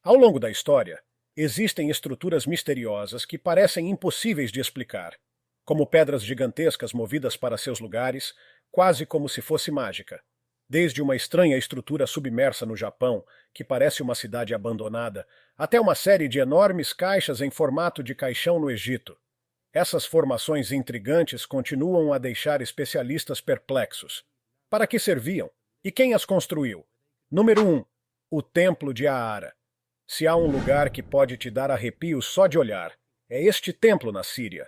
Ao longo da história, existem estruturas misteriosas que parecem impossíveis de explicar, como pedras gigantescas movidas para seus lugares, quase como se fosse mágica. Desde uma estranha estrutura submersa no Japão, que parece uma cidade abandonada, até uma série de enormes caixas em formato de caixão no Egito. Essas formações intrigantes continuam a deixar especialistas perplexos. Para que serviam? E quem as construiu? Número 1. O Templo de Aara. Se há um lugar que pode te dar arrepios só de olhar, é este templo na Síria.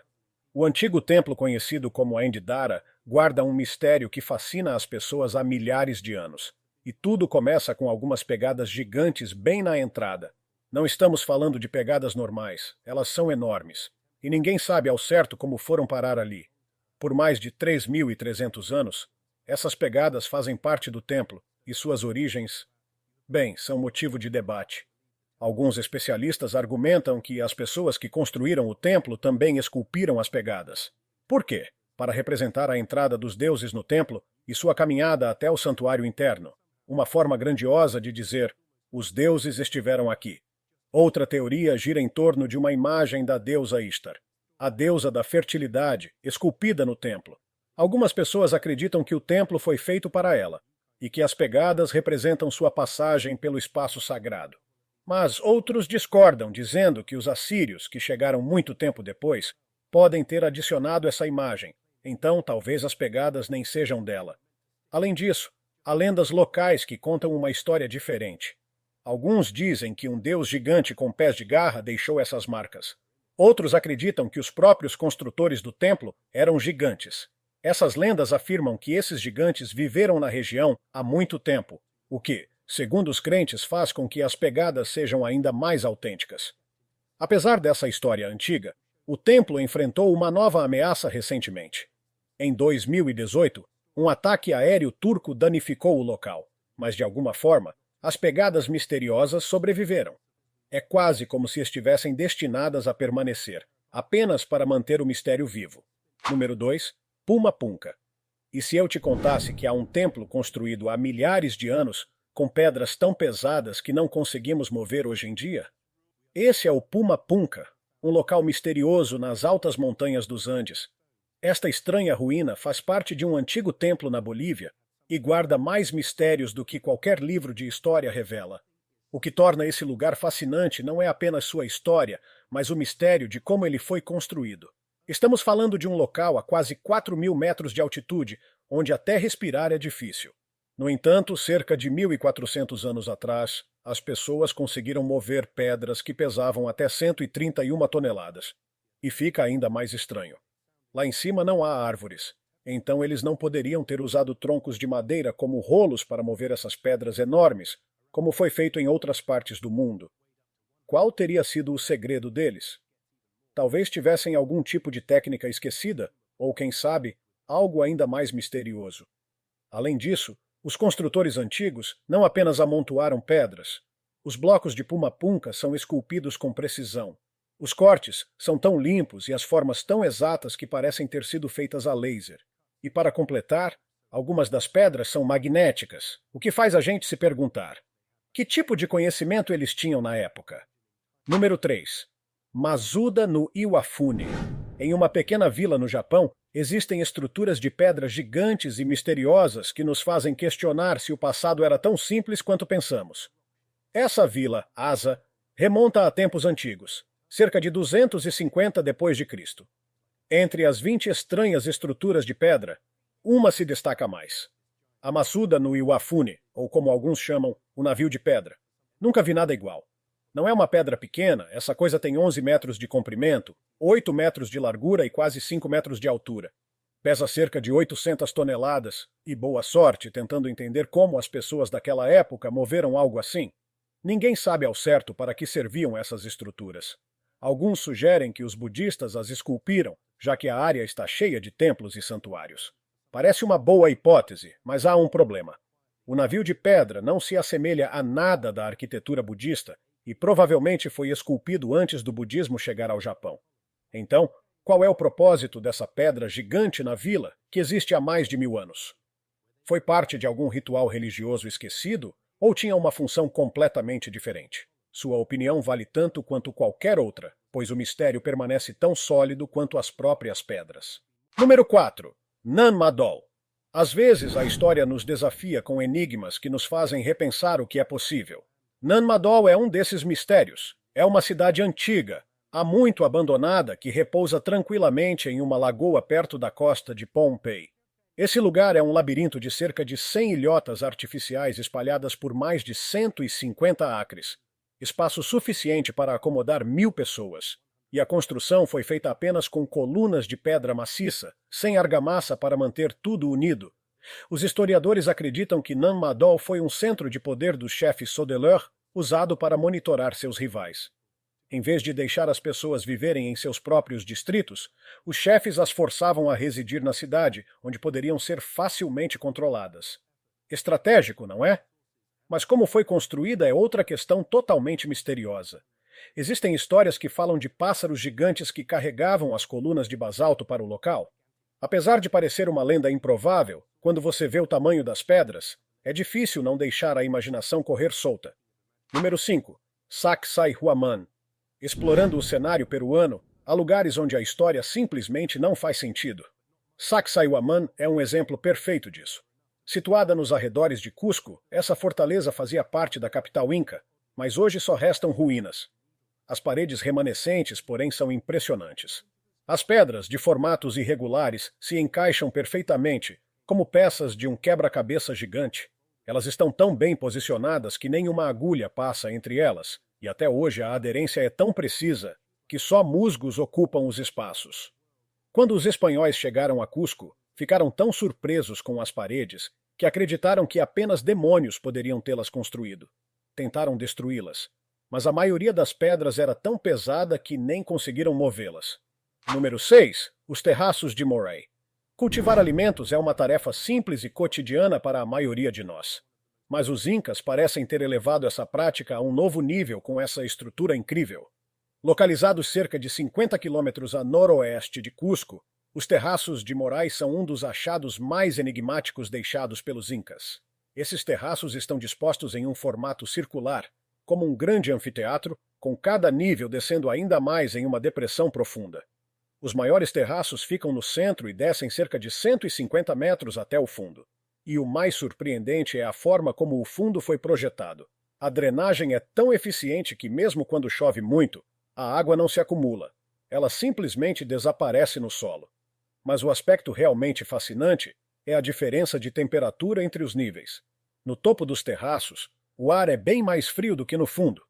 O antigo templo conhecido como Endiddara guarda um mistério que fascina as pessoas há milhares de anos. E tudo começa com algumas pegadas gigantes bem na entrada. Não estamos falando de pegadas normais, elas são enormes. E ninguém sabe ao certo como foram parar ali. Por mais de 3.300 anos, essas pegadas fazem parte do templo, e suas origens, bem, são motivo de debate. Alguns especialistas argumentam que as pessoas que construíram o templo também esculpiram as pegadas. Por quê? Para representar a entrada dos deuses no templo e sua caminhada até o santuário interno. Uma forma grandiosa de dizer, os deuses estiveram aqui. Outra teoria gira em torno de uma imagem da deusa Ishtar, a deusa da fertilidade, esculpida no templo. Algumas pessoas acreditam que o templo foi feito para ela, e que as pegadas representam sua passagem pelo espaço sagrado. Mas outros discordam, dizendo que os assírios, que chegaram muito tempo depois, podem ter adicionado essa imagem, então talvez as pegadas nem sejam dela. Além disso, há lendas locais que contam uma história diferente. Alguns dizem que um deus gigante com pés de garra deixou essas marcas. Outros acreditam que os próprios construtores do templo eram gigantes. Essas lendas afirmam que esses gigantes viveram na região há muito tempo, o que, segundo os crentes, faz com que as pegadas sejam ainda mais autênticas. Apesar dessa história antiga, o templo enfrentou uma nova ameaça recentemente. Em 2018, um ataque aéreo turco danificou o local, mas de alguma forma, as pegadas misteriosas sobreviveram. É quase como se estivessem destinadas a permanecer, apenas para manter o mistério vivo. Número 2. Puma Punka. E se eu te contasse que há um templo construído há milhares de anos, com pedras tão pesadas que não conseguimos mover hoje em dia? Esse é o Puma Punka, um local misterioso nas altas montanhas dos Andes. Esta estranha ruína faz parte de um antigo templo na Bolívia e guarda mais mistérios do que qualquer livro de história revela. O que torna esse lugar fascinante não é apenas sua história, mas o mistério de como ele foi construído. Estamos falando de um local a quase 4.000 metros de altitude, onde até respirar é difícil. No entanto, cerca de 1.400 anos atrás, as pessoas conseguiram mover pedras que pesavam até 131 toneladas. E fica ainda mais estranho. Lá em cima não há árvores. Então eles não poderiam ter usado troncos de madeira como rolos para mover essas pedras enormes, como foi feito em outras partes do mundo. Qual teria sido o segredo deles? Talvez tivessem algum tipo de técnica esquecida, ou quem sabe, algo ainda mais misterioso. Além disso, os construtores antigos não apenas amontoaram pedras. Os blocos de Puma Punka são esculpidos com precisão. Os cortes são tão limpos e as formas tão exatas que parecem ter sido feitas a laser. E para completar, algumas das pedras são magnéticas, o que faz a gente se perguntar: que tipo de conhecimento eles tinham na época? Número 3. Masuda no Iwafune. Em uma pequena vila no Japão, existem estruturas de pedras gigantes e misteriosas que nos fazem questionar se o passado era tão simples quanto pensamos. Essa vila, Asa, remonta a tempos antigos, cerca de 250 d.C. Entre as 20 estranhas estruturas de pedra, uma se destaca mais. A Masuda no Iwafune, ou como alguns chamam, o navio de pedra. Nunca vi nada igual. Não é uma pedra pequena, essa coisa tem 11 metros de comprimento, 8 metros de largura e quase 5 metros de altura. Pesa cerca de 800 toneladas, e boa sorte tentando entender como as pessoas daquela época moveram algo assim. Ninguém sabe ao certo para que serviam essas estruturas. Alguns sugerem que os budistas as esculpiram, já que a área está cheia de templos e santuários. Parece uma boa hipótese, mas há um problema. O navio de pedra não se assemelha a nada da arquitetura budista e provavelmente foi esculpido antes do budismo chegar ao Japão. Então, qual é o propósito dessa pedra gigante na vila, que existe há mais de 1000 anos? Foi parte de algum ritual religioso esquecido ou tinha uma função completamente diferente? Sua opinião vale tanto quanto qualquer outra, pois o mistério permanece tão sólido quanto as próprias pedras. Número 4. Nan Madol. Às vezes, a história nos desafia com enigmas que nos fazem repensar o que é possível. Nan Madol é um desses mistérios. É uma cidade antiga, há muito abandonada, que repousa tranquilamente em uma lagoa perto da costa de Pohnpei. Esse lugar é um labirinto de cerca de 100 ilhotas artificiais espalhadas por mais de 150 acres, espaço suficiente para acomodar 1.000 pessoas. E a construção foi feita apenas com colunas de pedra maciça, sem argamassa para manter tudo unido. Os historiadores acreditam que Nan Madol foi um centro de poder dos chefes Sodeleur, usado para monitorar seus rivais. Em vez de deixar as pessoas viverem em seus próprios distritos, os chefes as forçavam a residir na cidade, onde poderiam ser facilmente controladas. Estratégico, não é? Mas como foi construída é outra questão totalmente misteriosa. Existem histórias que falam de pássaros gigantes que carregavam as colunas de basalto para o local. Apesar de parecer uma lenda improvável, quando você vê o tamanho das pedras, é difícil não deixar a imaginação correr solta. Número 5. Sacsayhuaman. Explorando o cenário peruano, há lugares onde a história simplesmente não faz sentido. Sacsayhuaman é um exemplo perfeito disso. Situada nos arredores de Cusco, essa fortaleza fazia parte da capital inca, mas hoje só restam ruínas. As paredes remanescentes, porém, são impressionantes. As pedras, de formatos irregulares, se encaixam perfeitamente, como peças de um quebra-cabeça gigante. Elas estão tão bem posicionadas que nenhuma agulha passa entre elas, e até hoje a aderência é tão precisa que só musgos ocupam os espaços. Quando os espanhóis chegaram a Cusco, ficaram tão surpresos com as paredes que acreditaram que apenas demônios poderiam tê-las construído. Tentaram destruí-las, mas a maioria das pedras era tão pesada que nem conseguiram movê-las. Número 6. Os terraços de Moray. Cultivar alimentos é uma tarefa simples e cotidiana para a maioria de nós. Mas os incas parecem ter elevado essa prática a um novo nível com essa estrutura incrível. Localizados cerca de 50 quilômetros a noroeste de Cusco, os terraços de Moray são um dos achados mais enigmáticos deixados pelos incas. Esses terraços estão dispostos em um formato circular, como um grande anfiteatro, com cada nível descendo ainda mais em uma depressão profunda. Os maiores terraços ficam no centro e descem cerca de 150 metros até o fundo. E o mais surpreendente é a forma como o fundo foi projetado. A drenagem é tão eficiente que mesmo quando chove muito, a água não se acumula. Ela simplesmente desaparece no solo. Mas o aspecto realmente fascinante é a diferença de temperatura entre os níveis. No topo dos terraços, o ar é bem mais frio do que no fundo,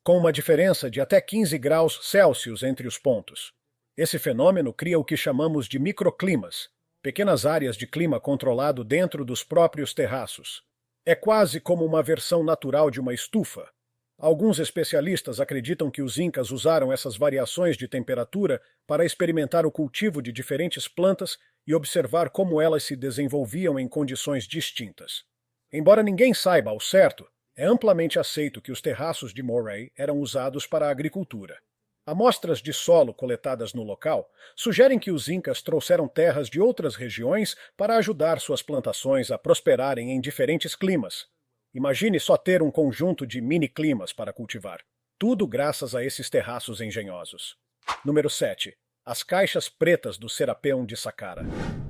com uma diferença de até 15 graus Celsius entre os pontos. Esse fenômeno cria o que chamamos de microclimas, pequenas áreas de clima controlado dentro dos próprios terraços. É quase como uma versão natural de uma estufa. Alguns especialistas acreditam que os incas usaram essas variações de temperatura para experimentar o cultivo de diferentes plantas e observar como elas se desenvolviam em condições distintas. Embora ninguém saiba ao certo, é amplamente aceito que os terraços de Moray eram usados para a agricultura. Amostras de solo coletadas no local sugerem que os incas trouxeram terras de outras regiões para ajudar suas plantações a prosperarem em diferentes climas. Imagine só ter um conjunto de mini-climas para cultivar. Tudo graças a esses terraços engenhosos. Número 7. As caixas pretas do Serapeum de Saqqara.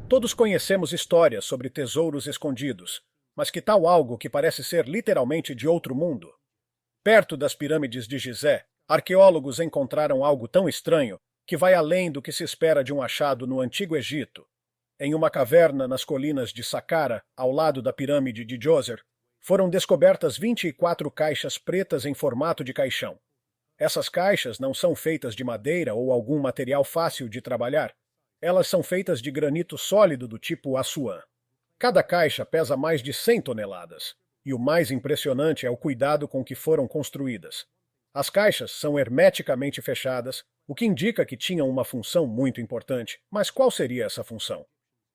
Todos conhecemos histórias sobre tesouros escondidos, mas que tal algo que parece ser literalmente de outro mundo? Perto das pirâmides de Gizé, arqueólogos encontraram algo tão estranho que vai além do que se espera de um achado no Antigo Egito. Em uma caverna nas colinas de Saqqara, ao lado da pirâmide de Djoser, foram descobertas 24 caixas pretas em formato de caixão. Essas caixas não são feitas de madeira ou algum material fácil de trabalhar. Elas são feitas de granito sólido do tipo Assuã. Cada caixa pesa mais de 100 toneladas. E o mais impressionante é o cuidado com que foram construídas. As caixas são hermeticamente fechadas, o que indica que tinham uma função muito importante. Mas qual seria essa função?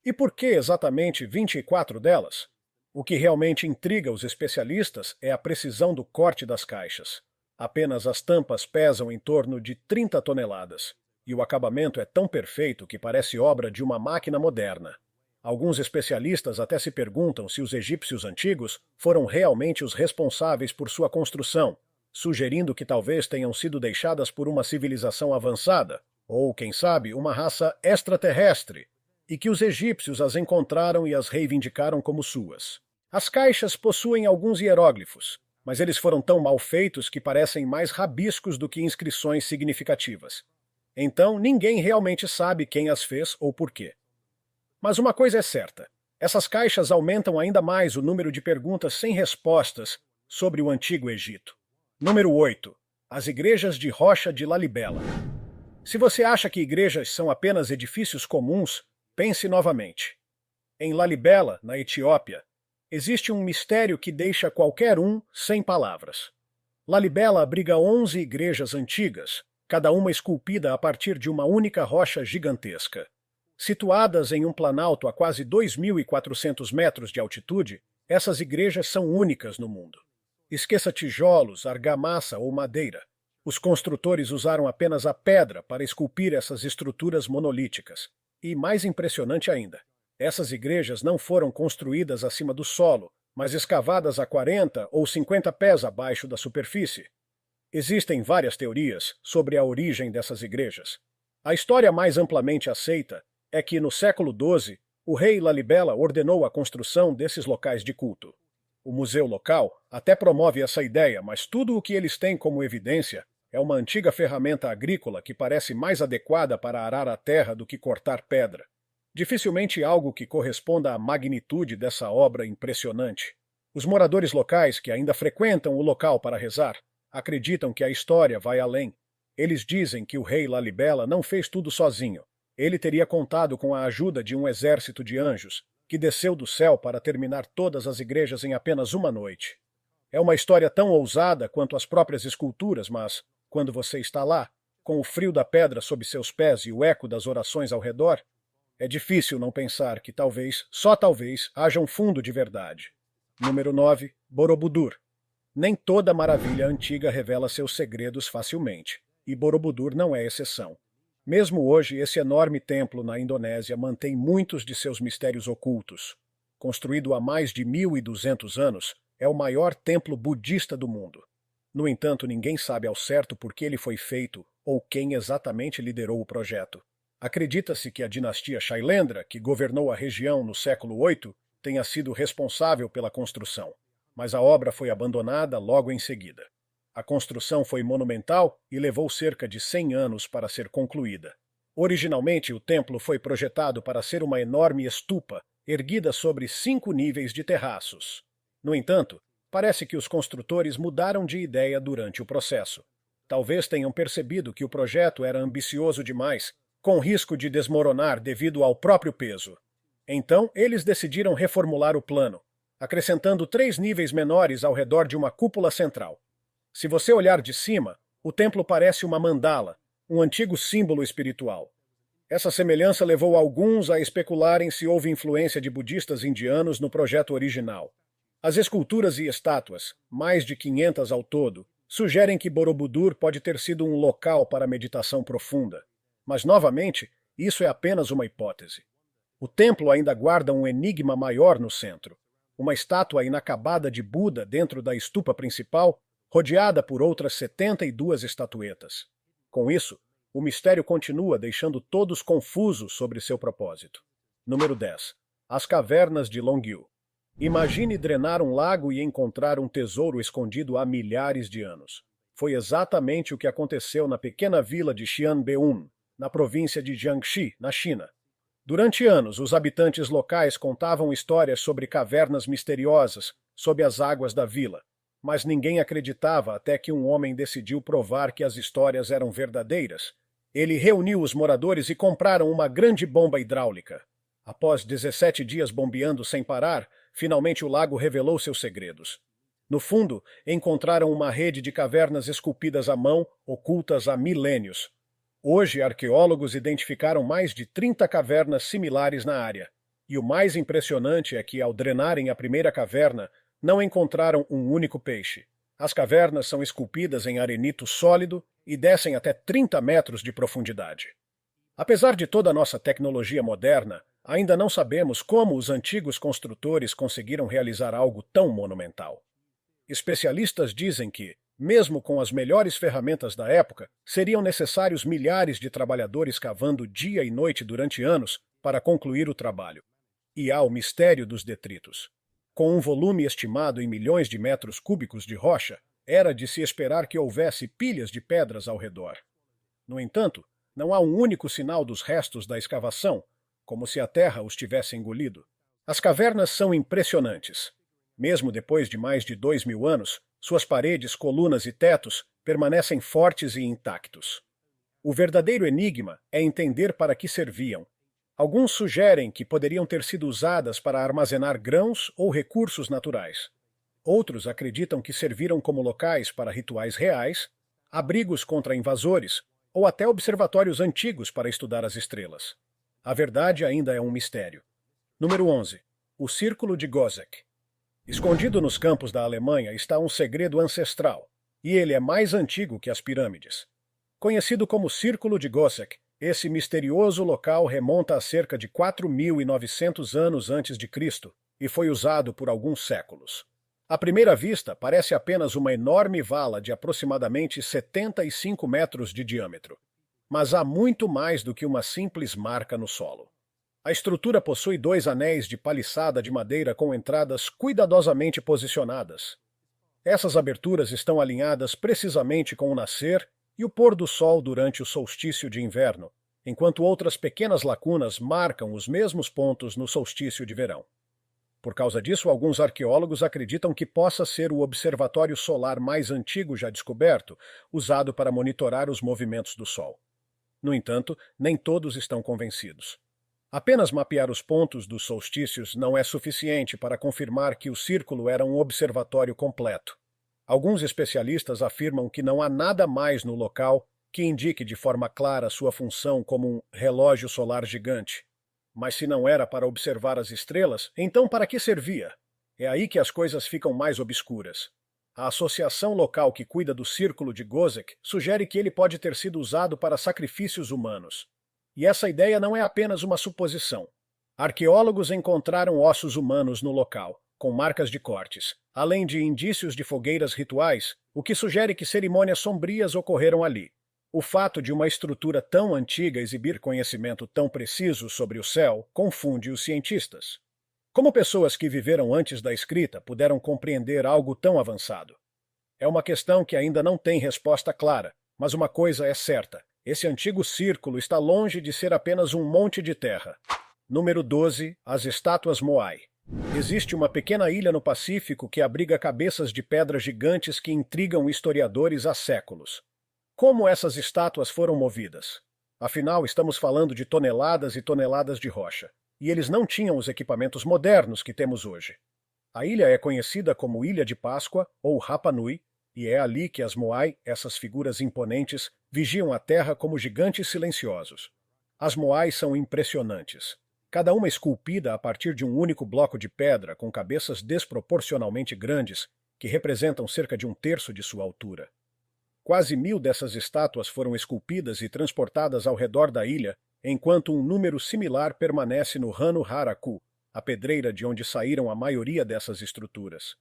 E por que exatamente 24 delas? O que realmente intriga os especialistas é a precisão do corte das caixas. Apenas as tampas pesam em torno de 30 toneladas, e o acabamento é tão perfeito que parece obra de uma máquina moderna. Alguns especialistas até se perguntam se os egípcios antigos foram realmente os responsáveis por sua construção, sugerindo que talvez tenham sido deixadas por uma civilização avançada, ou, quem sabe, uma raça extraterrestre, e que os egípcios as encontraram e as reivindicaram como suas. As caixas possuem alguns hieróglifos, mas eles foram tão mal feitos que parecem mais rabiscos do que inscrições significativas. Então, ninguém realmente sabe quem as fez ou por quê. Mas uma coisa é certa: essas caixas aumentam ainda mais o número de perguntas sem respostas sobre o Antigo Egito. Número 8. As igrejas de rocha de Lalibela. Se você acha que igrejas são apenas edifícios comuns, pense novamente. Em Lalibela, na Etiópia, existe um mistério que deixa qualquer um sem palavras. Lalibela abriga 11 igrejas antigas, cada uma esculpida a partir de uma única rocha gigantesca. Situadas em um planalto a quase 2.400 metros de altitude, essas igrejas são únicas no mundo. Esqueça tijolos, argamassa ou madeira. Os construtores usaram apenas a pedra para esculpir essas estruturas monolíticas. E, mais impressionante ainda, essas igrejas não foram construídas acima do solo, mas escavadas a 40 ou 50 pés abaixo da superfície. Existem várias teorias sobre a origem dessas igrejas. A história mais amplamente aceita é que, no século XII, o rei Lalibela ordenou a construção desses locais de culto. O museu local até promove essa ideia, mas tudo o que eles têm como evidência é uma antiga ferramenta agrícola que parece mais adequada para arar a terra do que cortar pedra. Dificilmente algo que corresponda à magnitude dessa obra impressionante. Os moradores locais, que ainda frequentam o local para rezar, acreditam que a história vai além. Eles dizem que o rei Lalibela não fez tudo sozinho. Ele teria contado com a ajuda de um exército de anjos, que desceu do céu para terminar todas as igrejas em apenas uma noite. É uma história tão ousada quanto as próprias esculturas, mas, quando você está lá, com o frio da pedra sob seus pés e o eco das orações ao redor, é difícil não pensar que talvez, só talvez, haja um fundo de verdade. Número 9. Borobudur. Nem toda maravilha antiga revela seus segredos facilmente, e Borobudur não é exceção. Mesmo hoje, esse enorme templo na Indonésia mantém muitos de seus mistérios ocultos. Construído há mais de 1.200 anos, é o maior templo budista do mundo. No entanto, ninguém sabe ao certo por que ele foi feito ou quem exatamente liderou o projeto. Acredita-se que a dinastia Shailendra, que governou a região no século VIII, tenha sido responsável pela construção, mas a obra foi abandonada logo em seguida. A construção foi monumental e levou cerca de 100 anos para ser concluída. Originalmente, o templo foi projetado para ser uma enorme estupa, erguida sobre 5 níveis de terraços. No entanto, parece que os construtores mudaram de ideia durante o processo. Talvez tenham percebido que o projeto era ambicioso demais, com risco de desmoronar devido ao próprio peso. Então, eles decidiram reformular o plano, acrescentando 3 níveis menores ao redor de uma cúpula central. Se você olhar de cima, o templo parece uma mandala, um antigo símbolo espiritual. Essa semelhança levou alguns a especularem se houve influência de budistas indianos no projeto original. As esculturas e estátuas, mais de 500 ao todo, sugerem que Borobudur pode ter sido um local para meditação profunda. Mas, novamente, isso é apenas uma hipótese. O templo ainda guarda um enigma maior no centro. Uma estátua inacabada de Buda dentro da estupa principal, rodeada por outras 72 estatuetas. Com isso, o mistério continua deixando todos confusos sobre seu propósito. Número 10. As cavernas de Longyou. Imagine drenar um lago e encontrar um tesouro escondido há milhares de anos. Foi exatamente o que aconteceu na pequena vila de Xianbeun, na província de Jiangxi, na China. Durante anos, os habitantes locais contavam histórias sobre cavernas misteriosas sob as águas da vila. Mas ninguém acreditava até que um homem decidiu provar que as histórias eram verdadeiras. Ele reuniu os moradores e compraram uma grande bomba hidráulica. Após 17 dias bombeando sem parar, finalmente o lago revelou seus segredos. No fundo, encontraram uma rede de cavernas esculpidas à mão, ocultas há milênios. Hoje, arqueólogos identificaram mais de 30 cavernas similares na área. E o mais impressionante é que, ao drenarem a primeira caverna, não encontraram um único peixe. As cavernas são esculpidas em arenito sólido e descem até 30 metros de profundidade. Apesar de toda a nossa tecnologia moderna, ainda não sabemos como os antigos construtores conseguiram realizar algo tão monumental. Especialistas dizem que, Mesmo com as melhores ferramentas da época, seriam necessários milhares de trabalhadores cavando dia e noite durante anos para concluir o trabalho. E há o mistério dos detritos. Com um volume estimado em milhões de metros cúbicos de rocha, era de se esperar que houvesse pilhas de pedras ao redor. No entanto, não há um único sinal dos restos da escavação, como se a terra os tivesse engolido. As cavernas são impressionantes. Mesmo depois de mais de 2000 anos, suas paredes, colunas e tetos permanecem fortes e intactos. O verdadeiro enigma é entender para que serviam. Alguns sugerem que poderiam ter sido usadas para armazenar grãos ou recursos naturais. Outros acreditam que serviram como locais para rituais reais, abrigos contra invasores ou até observatórios antigos para estudar as estrelas. A verdade ainda é um mistério. Número 11. O Círculo de Gözek. Escondido nos campos da Alemanha está um segredo ancestral, e ele é mais antigo que as pirâmides. Conhecido como Círculo de Gözek, esse misterioso local remonta a cerca de 4.900 anos antes de Cristo e foi usado por alguns séculos. À primeira vista, parece apenas uma enorme vala de aproximadamente 75 metros de diâmetro. Mas há muito mais do que uma simples marca no solo. A estrutura possui 2 anéis de paliçada de madeira com entradas cuidadosamente posicionadas. Essas aberturas estão alinhadas precisamente com o nascer e o pôr do sol durante o solstício de inverno, enquanto outras pequenas lacunas marcam os mesmos pontos no solstício de verão. Por causa disso, alguns arqueólogos acreditam que possa ser o observatório solar mais antigo já descoberto, usado para monitorar os movimentos do Sol. No entanto, nem todos estão convencidos. Apenas mapear os pontos dos solstícios não é suficiente para confirmar que o círculo era um observatório completo. Alguns especialistas afirmam que não há nada mais no local que indique de forma clara sua função como um relógio solar gigante. Mas se não era para observar as estrelas, então para que servia? É aí que as coisas ficam mais obscuras. A associação local que cuida do Círculo de Gözek sugere que ele pode ter sido usado para sacrifícios humanos. E essa ideia não é apenas uma suposição. Arqueólogos encontraram ossos humanos no local, com marcas de cortes, além de indícios de fogueiras rituais, o que sugere que cerimônias sombrias ocorreram ali. O fato de uma estrutura tão antiga exibir conhecimento tão preciso sobre o céu confunde os cientistas. Como pessoas que viveram antes da escrita puderam compreender algo tão avançado? É uma questão que ainda não tem resposta clara, mas uma coisa é certa: esse antigo círculo está longe de ser apenas um monte de terra. Número 12. As estátuas Moai. Existe uma pequena ilha no Pacífico que abriga cabeças de pedra gigantes que intrigam historiadores há séculos. Como essas estátuas foram movidas? Afinal, estamos falando de toneladas e toneladas de rocha, e eles não tinham os equipamentos modernos que temos hoje. A ilha é conhecida como Ilha de Páscoa ou Rapa Nui, e é ali que as Moai, essas figuras imponentes, vigiam a terra como gigantes silenciosos. As Moai são impressionantes. Cada uma esculpida a partir de um único bloco de pedra com cabeças desproporcionalmente grandes, que representam cerca de 1/3 de sua altura. Quase 1000 dessas estátuas foram esculpidas e transportadas ao redor da ilha, enquanto um número similar permanece no Rano Haraku, a pedreira de onde saíram a maioria dessas estruturas.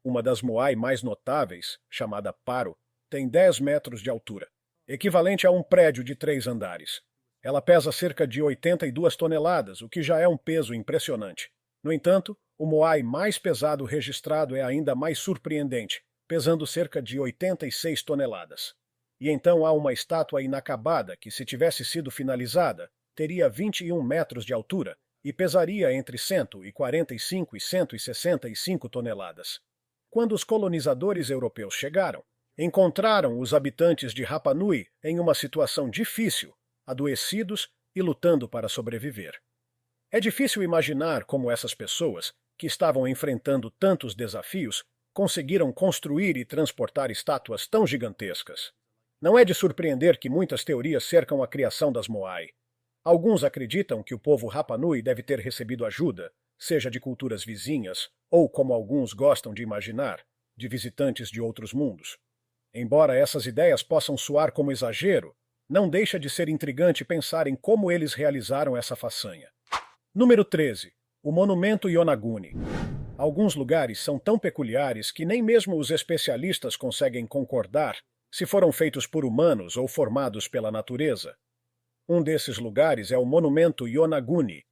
Uma das Moai mais notáveis, chamada Paro, tem 10 metros de altura, equivalente a um prédio de 3 andares. Ela pesa cerca de 82 toneladas, o que já é um peso impressionante. No entanto, o Moai mais pesado registrado é ainda mais surpreendente, pesando cerca de 86 toneladas. E então há uma estátua inacabada que, se tivesse sido finalizada, teria 21 metros de altura e pesaria entre 145 e 165 toneladas. Quando os colonizadores europeus chegaram, encontraram os habitantes de Rapa Nui em uma situação difícil, adoecidos e lutando para sobreviver. É difícil imaginar como essas pessoas, que estavam enfrentando tantos desafios, conseguiram construir e transportar estátuas tão gigantescas. Não é de surpreender que muitas teorias cercam a criação das Moai. Alguns acreditam que o povo Rapa Nui deve ter recebido ajuda, seja de culturas vizinhas, ou, como alguns gostam de imaginar, de visitantes de outros mundos. Embora essas ideias possam soar como exagero, não deixa de ser intrigante pensar em como eles realizaram essa façanha. Número 13. O Monumento Yonaguni. Alguns lugares são tão peculiares que nem mesmo os especialistas conseguem concordar se foram feitos por humanos ou formados pela natureza. Um desses lugares é o monumento Yonaguni,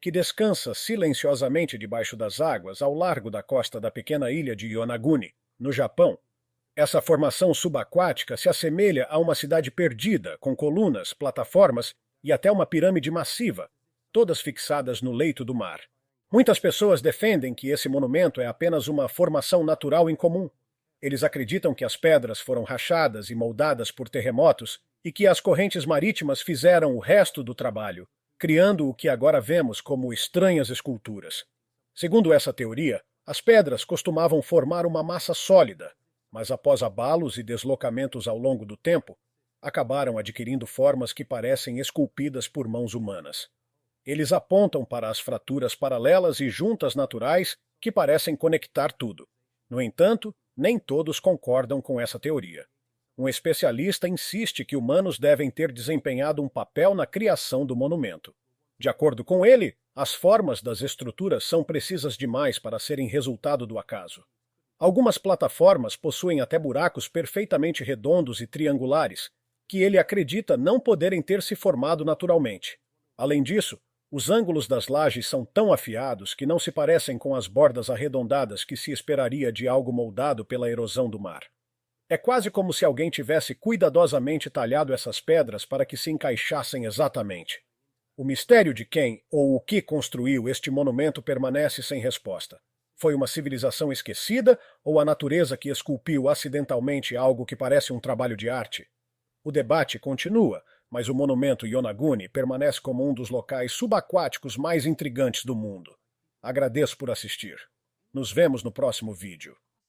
que descansa silenciosamente debaixo das águas ao largo da costa da pequena ilha de Yonaguni, no Japão. Essa formação subaquática se assemelha a uma cidade perdida, com colunas, plataformas e até uma pirâmide massiva, todas fixadas no leito do mar. Muitas pessoas defendem que esse monumento é apenas uma formação natural incomum. Eles acreditam que as pedras foram rachadas e moldadas por terremotos e que as correntes marítimas fizeram o resto do trabalho, criando o que agora vemos como estranhas esculturas. Segundo essa teoria, as pedras costumavam formar uma massa sólida, mas após abalos e deslocamentos ao longo do tempo, acabaram adquirindo formas que parecem esculpidas por mãos humanas. Eles apontam para as fraturas paralelas e juntas naturais que parecem conectar tudo. No entanto, nem todos concordam com essa teoria. Um especialista insiste que humanos devem ter desempenhado um papel na criação do monumento. De acordo com ele, as formas das estruturas são precisas demais para serem resultado do acaso. Algumas plataformas possuem até buracos perfeitamente redondos e triangulares, que ele acredita não poderem ter se formado naturalmente. Além disso, os ângulos das lajes são tão afiados que não se parecem com as bordas arredondadas que se esperaria de algo moldado pela erosão do mar. É quase como se alguém tivesse cuidadosamente talhado essas pedras para que se encaixassem exatamente. O mistério de quem ou o que construiu este monumento permanece sem resposta. Foi uma civilização esquecida ou a natureza que esculpiu acidentalmente algo que parece um trabalho de arte? O debate continua, mas o monumento Yonaguni permanece como um dos locais subaquáticos mais intrigantes do mundo. Agradeço por assistir. Nos vemos no próximo vídeo.